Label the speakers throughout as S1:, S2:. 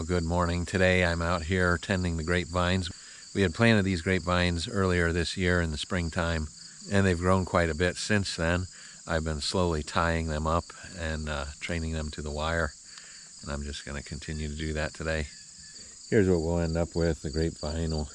S1: Well, good morning. Today I'm out here tending the grapevines. We had planted these grapevines earlier this year in the springtime, and they've grown quite a bit since then. I've been slowly tying them up and training them to the wire, and I'm just going to continue to do that today. Here's what we'll end up with. The grapevine will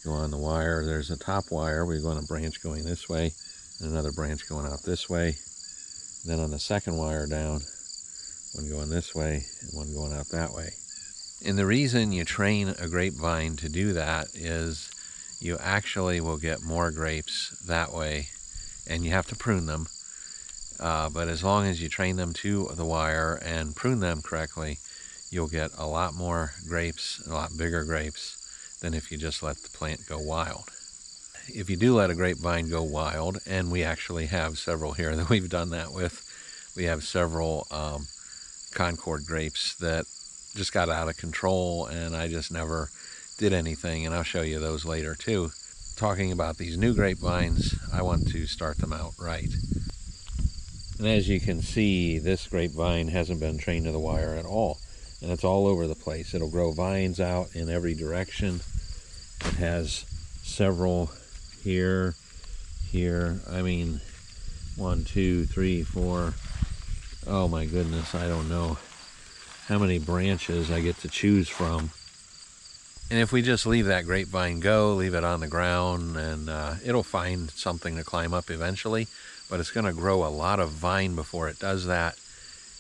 S1: go on the wire. There's a top wire. We're going a branch going this way and another branch going out this way. And then on the second wire down, one going this way and one going out that way. And the reason you train a grapevine to do that is you actually will get more grapes that way, and you have to prune them. But as long as you train them to the wire and prune them correctly, you'll get a lot more grapes, a lot bigger grapes, than if you just let the plant go wild. If you do let a grapevine go wild, and we actually have several here that we've done that with, we have several Concord grapes that just got out of control, and I just never did anything, and I'll show you those later too. Talking about these new grapevines, I want to start them out right. And as you can see, this grapevine hasn't been trained to the wire at all, and it's all over the place. It'll grow vines out in every direction. It has several here, I mean 1, 2, 3, 4, oh my goodness, I don't know how many branches I get to choose from. And if we just leave that grapevine go, leave it on the ground, and it'll find something to climb up eventually, but it's going to grow a lot of vine before it does that,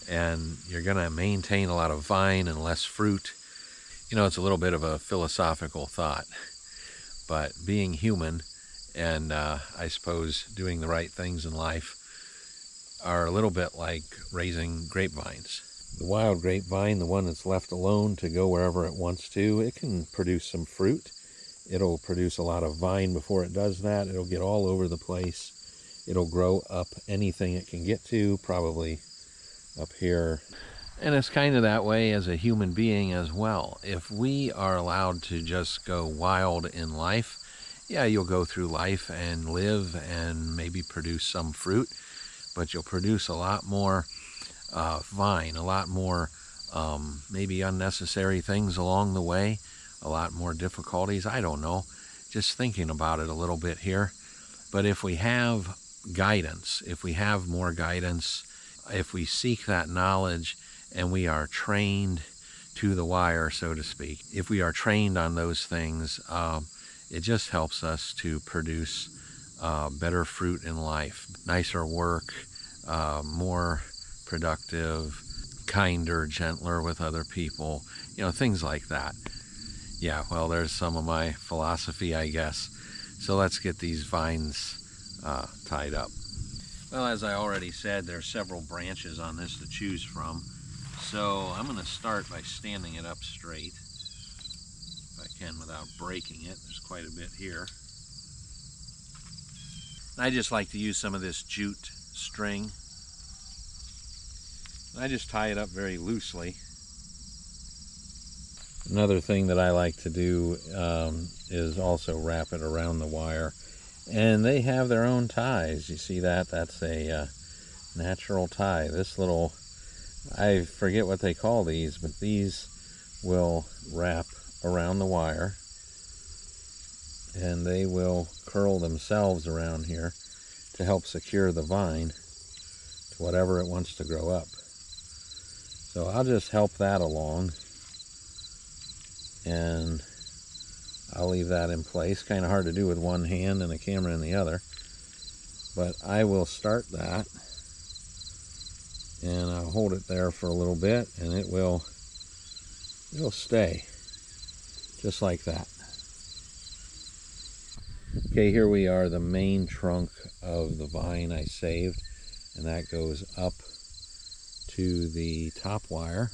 S1: and you're going to maintain a lot of vine and less fruit. You know, it's a little bit of a philosophical thought, but being human and I suppose doing the right things in life are a little bit like raising grapevines. The wild grapevine, the one that's left alone to go wherever it wants to, it can produce some fruit. It'll produce a lot of vine before it does that. It'll get all over the place. It'll grow up anything it can get to, probably up here. And it's kind of that way as a human being as well. If we are allowed to just go wild in life, yeah, you'll go through life and live and maybe produce some fruit, but you'll produce a lot more vine, a lot more maybe unnecessary things along the way, a lot more difficulties. I don't know, just thinking about it a little bit here. But if we have guidance, if we have more guidance, if we seek that knowledge and we are trained to the wire, so to speak, if we are trained on those things, it just helps us to produce better fruit in life, nicer work, more productive, kinder, gentler with other people, you know, things like that. Yeah, well, there's some of my philosophy, I guess. So let's get these vines tied up. Well, as I already said, there's several branches on this to choose from. So I'm going to start by standing it up straight, if I can without breaking it. There's quite a bit here. I just like to use some of this jute string. I just tie it up very loosely. Another thing that I like to do is also wrap it around the wire. And they have their own ties. You see that? That's a natural tie. This little, I forget what they call these, but these will wrap around the wire. And they will curl themselves around here to help secure the vine to whatever it wants to grow up. So I'll just help that along, and I'll leave that in place. Kind of hard to do with one hand and a camera in the other, but I will start that, and I'll hold it there for a little bit, and it'll stay just like that. Okay, here we are, the main trunk of the vine I saved, and that goes up to the top wire.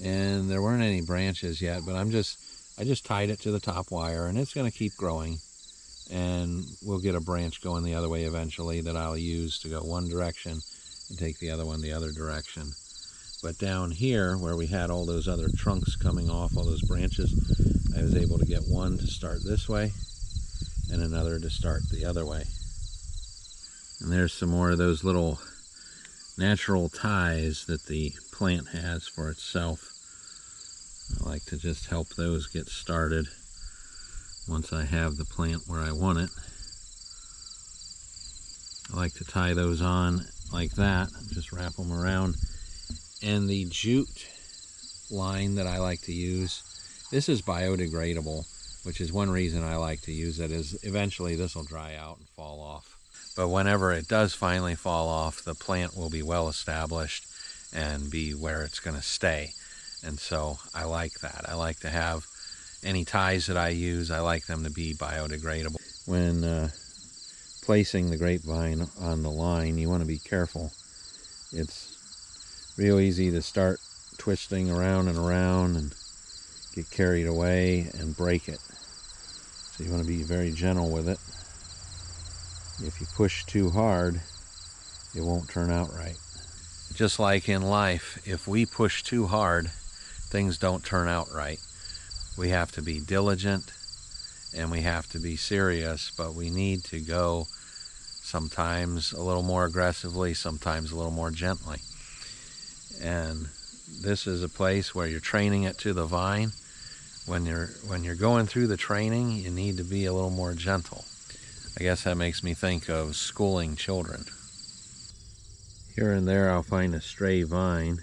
S1: And there weren't any branches yet, but I just tied it to the top wire, and it's going to keep growing, and we'll get a branch going the other way eventually that I'll use to go one direction and take the other one the other direction. But down here where we had all those other trunks coming off, all those branches, I was able to get one to start this way and another to start the other way. And there's some more of those little natural ties that the plant has for itself. I like to just help those get started once I have the plant where I want it. I like to tie those on like that, just wrap them around. And the jute line that I like to use, this is biodegradable, which is one reason I like to use it, is eventually this will dry out and fall off. But whenever it does finally fall off, the plant will be well established and be where it's going to stay. And so I like that. I like to have any ties that I use, I like them to be biodegradable. When placing the grapevine on the line, you want to be careful. It's real easy to start twisting around and get carried away and break it. So you want to be very gentle with it. If you push too hard, it won't turn out right. Just like in life, if we push too hard, things don't turn out right. We have to be diligent and we have to be serious, but we need to go sometimes a little more aggressively, sometimes a little more gently. And this is a place where you're training it to the vine. When you're going through the training, you need to be a little more gentle. I guess that makes me think of schooling children. Here and there I'll find a stray vine.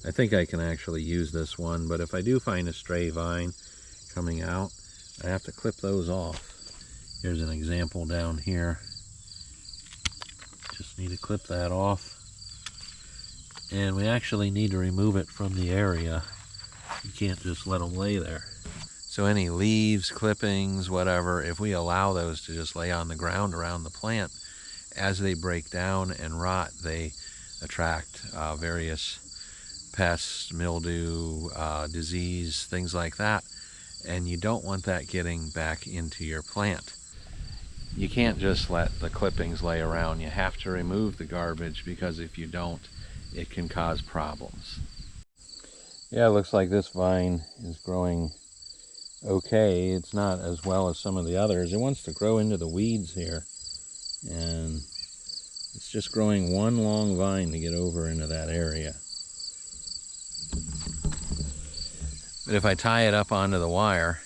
S1: I think I can actually use this one, but if I do find a stray vine coming out, I have to clip those off. Here's an example down here. Just need to clip that off. And we actually need to remove it from the area. You can't just let them lay there. So any leaves, clippings, whatever, if we allow those to just lay on the ground around the plant, as they break down and rot, they attract various pests, mildew, disease, things like that. And you don't want that getting back into your plant. You can't just let the clippings lay around. You have to remove the garbage, because if you don't, it can cause problems. Yeah, it looks like this vine is growing okay. It's not as well as some of the others. It wants to grow into the weeds here, and it's just growing one long vine to get over into that area. But if I tie it up onto the wire,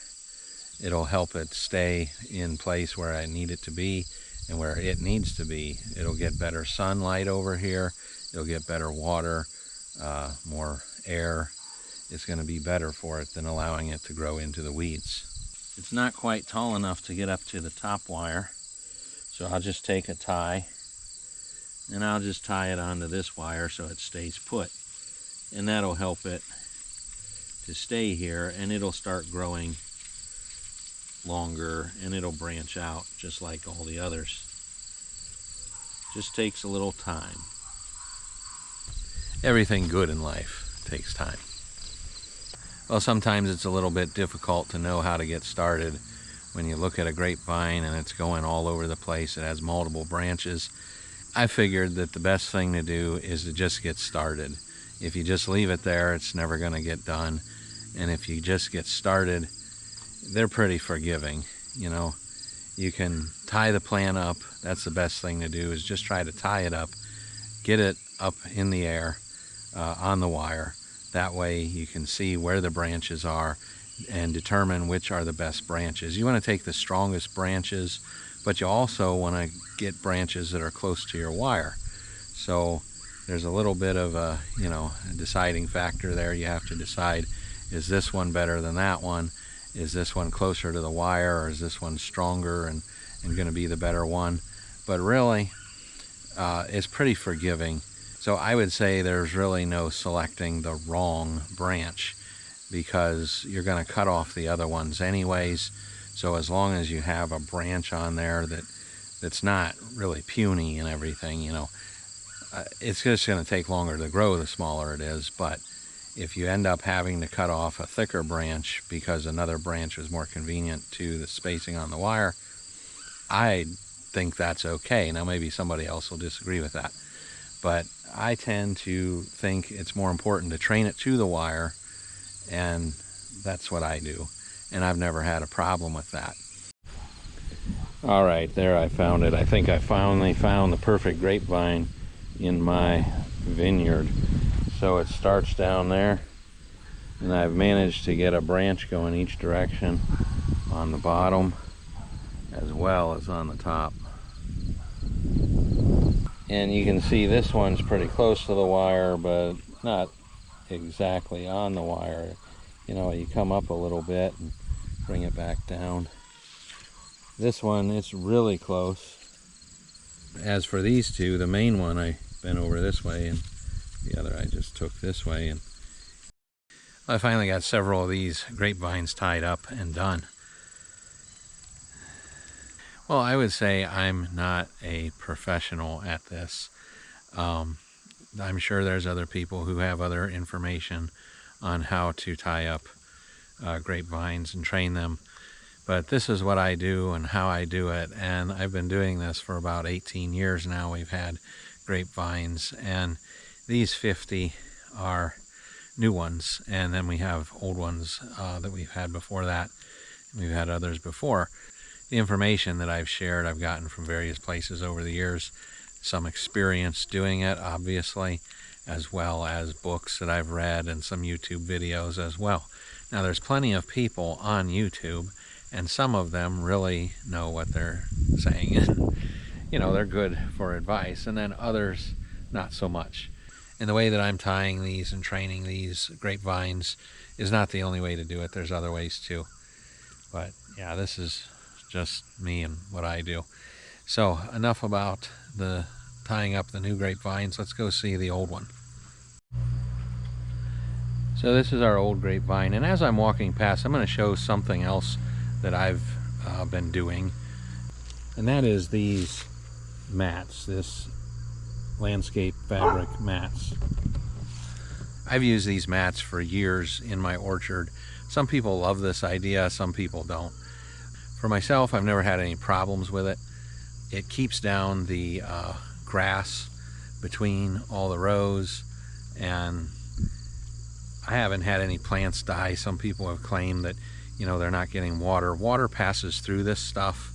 S1: it'll help it stay in place where I need it to be and where it needs to be. It'll get better sunlight over here. It'll get better water, more air. It's going to be better for it than allowing it to grow into the weeds. It's not quite tall enough to get up to the top wire, so I'll just take a tie and I'll just tie it onto this wire so it stays put. And that'll help it to stay here, and it'll start growing longer and it'll branch out just like all the others. Just takes a little time. Everything good in life takes time. Well, sometimes it's a little bit difficult to know how to get started. When you look at a grapevine and it's going all over the place, it has multiple branches, I figured that the best thing to do is to just get started. If you just leave it there, it's never going to get done. And if you just get started, they're pretty forgiving. You know, you can tie the plant up. That's the best thing to do, is just try to tie it up, get it up in the air on the wire. That way you can see where the branches are and determine which are the best branches. You want to take the strongest branches, but you also want to get branches that are close to your wire. So there's a little bit of a, a deciding factor there. You have to decide, is this one better than that one? Is this one closer to the wire, or is this one stronger and going to be the better one? But really, it's pretty forgiving. So I would say there's really no selecting the wrong branch, because you're going to cut off the other ones anyways. So as long as you have a branch on there that's not really puny and everything, it's just going to take longer to grow the smaller it is. But if you end up having to cut off a thicker branch because another branch is more convenient to the spacing on the wire, I think that's okay. Now maybe somebody else will disagree with that, but I tend to think it's more important to train it to the wire, and that's what I do. And I've never had a problem with that. All right, there I found it. I think I finally found the perfect grapevine in my vineyard. So it starts down there And I've managed to get a branch going each direction on the bottom as well as on the top. And you can see this one's pretty close to the wire, but not exactly on the wire. You know, you come up a little bit and bring it back down. This one, it's really close. As for these two, the main one I bent over this way, and the other I just took this way. And I finally got several of these grapevines tied up and done. Well, I would say I'm not a professional at this. I'm sure there's other people who have other information on how to tie up grapevines and train them. But this is what I do and how I do it. And I've been doing this for about 18 years now. We've had grapevines, and these 50 are new ones. And then we have old ones that we've had before that. We've had others before. The information that I've shared, I've gotten from various places over the years. Some experience doing it, obviously, as well as books that I've read and some YouTube videos as well. Now, there's plenty of people on YouTube, and some of them really know what they're saying. And, you know, they're good for advice, and then others, not so much. And the way that I'm tying these and training these grapevines is not the only way to do it. There's other ways too. But yeah, this is just me and what I do. So enough about the tying up the new grapevines. Let's go see the old one. So this is our old grapevine, and as I'm walking past, I'm going to show something else that I've been doing, and that is these mats, this landscape fabric mats. I've used these mats for years in my orchard. Some people love this idea, some people don't. For myself, I've never had any problems with it. It keeps down the grass between all the rows, and I haven't had any plants die. Some people have claimed that, you know, they're not getting water. Water passes through this stuff.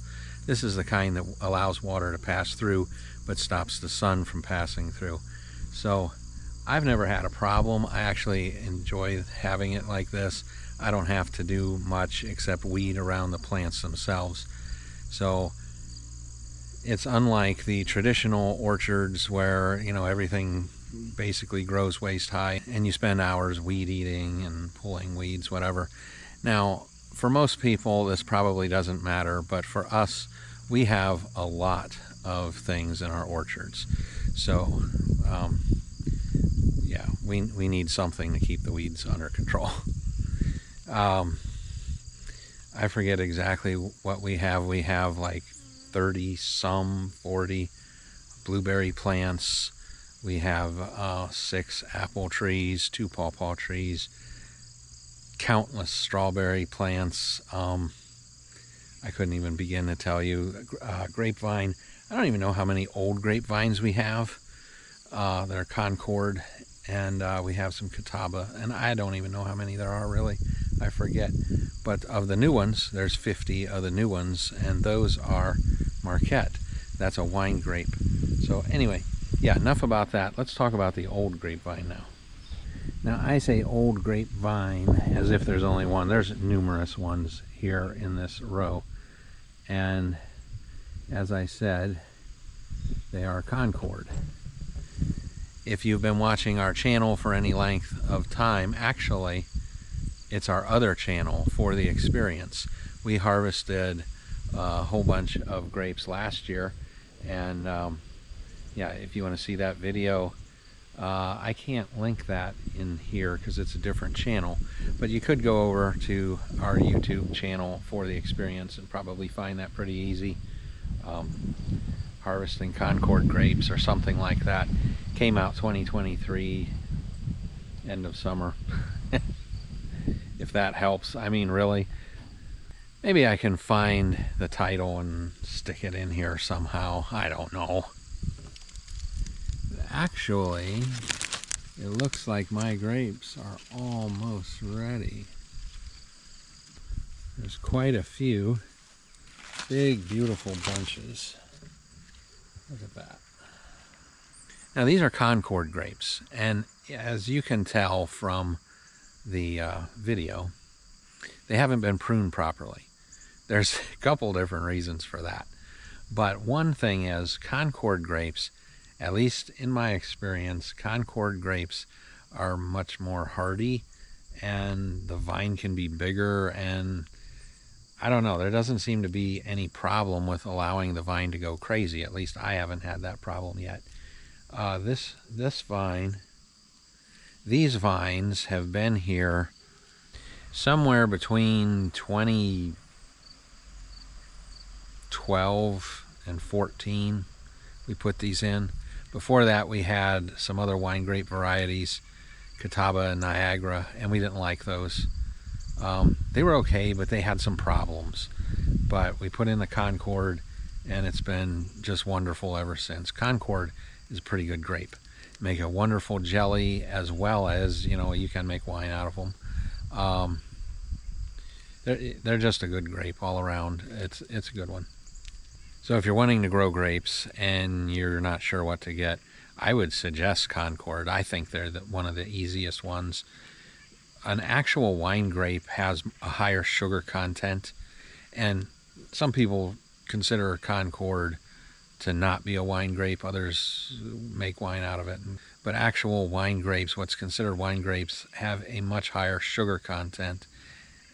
S1: This is the kind that allows water to pass through, but stops the sun from passing through. So I've never had a problem. I actually enjoy having it like this. I don't have to do much except weed around the plants themselves. So it's unlike the traditional orchards where, you know, everything basically grows waist high and you spend hours weed eating and pulling weeds, whatever. Now, for most people, this probably doesn't matter, but for us, we have a lot of things in our orchards. So, yeah, we need something to keep the weeds under control. I forget exactly what we have. We have like 40 blueberry plants. We have 6 apple trees, 2 pawpaw trees, countless strawberry plants. I couldn't even begin to tell you. Grapevine, I don't even know how many old grapevines we have. They're Concord, and we have some Catawba, and I don't even know how many there are really. I forget. But of the new ones, there's 50 of the new ones, and those are Marquette. That's a wine grape. So anyway, yeah, enough about that. Let's talk about the old grapevine now. Now, I say old grapevine as if there's only one. There's numerous ones here in this row. And as I said, they are Concord. If you've been watching our channel for any length of time, actually, it's our other channel, For the Experience. We harvested a whole bunch of grapes last year, and yeah, if you want to see that video, I can't link that in here because it's a different channel, but you could go over to our YouTube channel, For the Experience, and probably find that pretty easy. Harvesting Concord grapes or something like that. Came out 2023, end of summer. If that helps. I mean, really. Maybe I can find the title and stick it in here somehow. I don't know. Actually, it looks like my grapes are almost ready. There's quite a few big, beautiful bunches. Look at that. Now, these are Concord grapes, and as you can tell from the video, they haven't been pruned properly. There's a couple different reasons for that. But one thing is Concord grapes, at least in my experience, Concord grapes are much more hardy and the vine can be bigger, and I don't know, there doesn't seem to be any problem with allowing the vine to go crazy. At least I haven't had that problem yet. This vine, these vines have been here somewhere between 2012 and 14. We put these in. Before that, we had some other wine grape varieties, Catawba and Niagara, and we didn't like those. They were okay, but they had some problems. But we put in the Concord, and it's been just wonderful ever since. Concord is a pretty good grape. Make a wonderful jelly, as well as, you know, you can make wine out of them. They're just a good grape all around. It's a good one. So if you're wanting to grow grapes and you're not sure what to get, I would suggest Concord. I think they're one of the easiest ones. An actual wine grape has a higher sugar content, and some people consider Concord to not be a wine grape. Others make wine out of it. But actual wine grapes, what's considered wine grapes, have a much higher sugar content,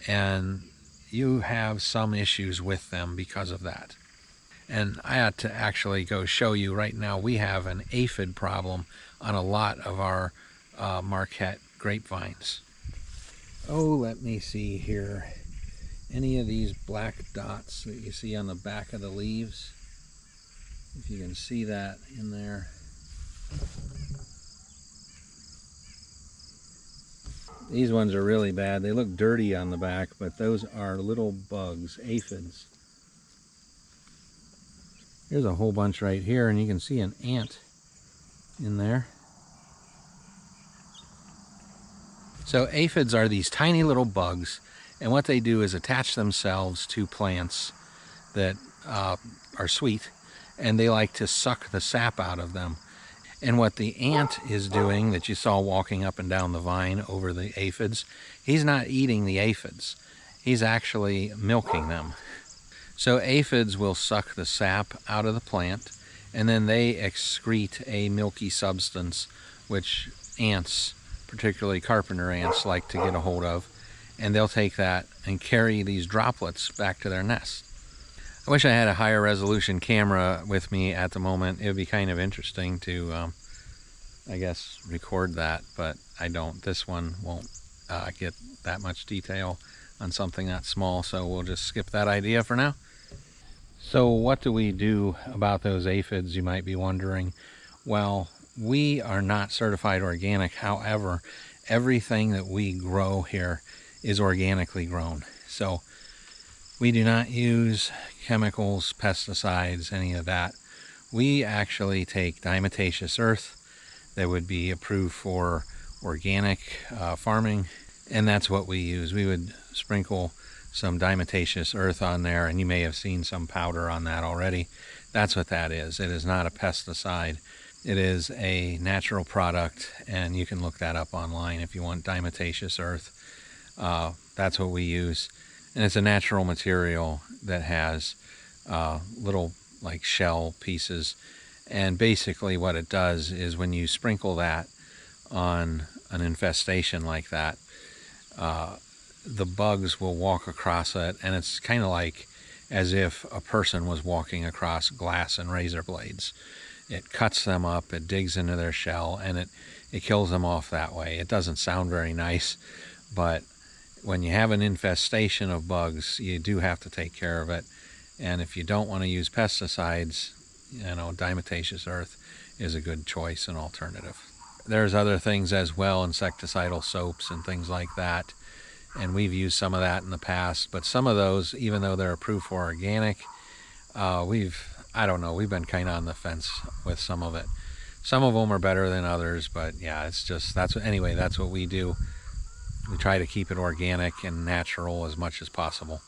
S1: and you have some issues with them because of that. And I ought to actually go show you right now, we have an aphid problem on a lot of our Marquette grapevines. Oh, let me see here. Any of these black dots that you see on the back of the leaves, if you can see that in there. These ones are really bad. They look dirty on the back, but those are little bugs, aphids. There's a whole bunch right here, and you can see an ant in there. So aphids are these tiny little bugs, and what they do is attach themselves to plants that are sweet, and they like to suck the sap out of them. And what the ant is doing, that you saw walking up and down the vine over the aphids, he's not eating the aphids. He's actually milking them. So aphids will suck the sap out of the plant, and then they excrete a milky substance, which ants, particularly carpenter ants, like to get a hold of, and they'll take that and carry these droplets back to their nest. I wish I had a higher resolution camera with me at the moment. It would be kind of interesting to, I guess, record that, but I don't. This one won't get that much detail on something that small, so we'll just skip that idea for now. So what do we do about those aphids, you might be wondering? Well, we are not certified organic. However, everything that we grow here is organically grown. So we do not use chemicals, pesticides, any of that. We actually take diatomaceous earth that would be approved for organic farming, and that's what we use. We would sprinkle some diatomaceous earth on there, and you may have seen some powder on that already. That's what that is. It is not a pesticide. It is a natural product, and you can look that up online if you want diatomaceous earth. That's what we use, and it's a natural material that has little like shell pieces, and basically what it does is when you sprinkle that on an infestation like that, the bugs will walk across it, and it's kind of like as if a person was walking across glass and razor blades. It cuts them up, it digs into their shell, and it kills them off that way. It doesn't sound very nice, but when you have an infestation of bugs, you do have to take care of it. And if you don't want to use pesticides, you know, diatomaceous earth is a good choice and alternative. There's other things as well, insecticidal soaps and things like that. And we've used some of that in the past, but some of those, even though they're approved for organic, I don't know, we've been kind of on the fence with some of it. Some of them are better than others, but yeah, it's just, that's what we do. We try to keep it organic and natural as much as possible.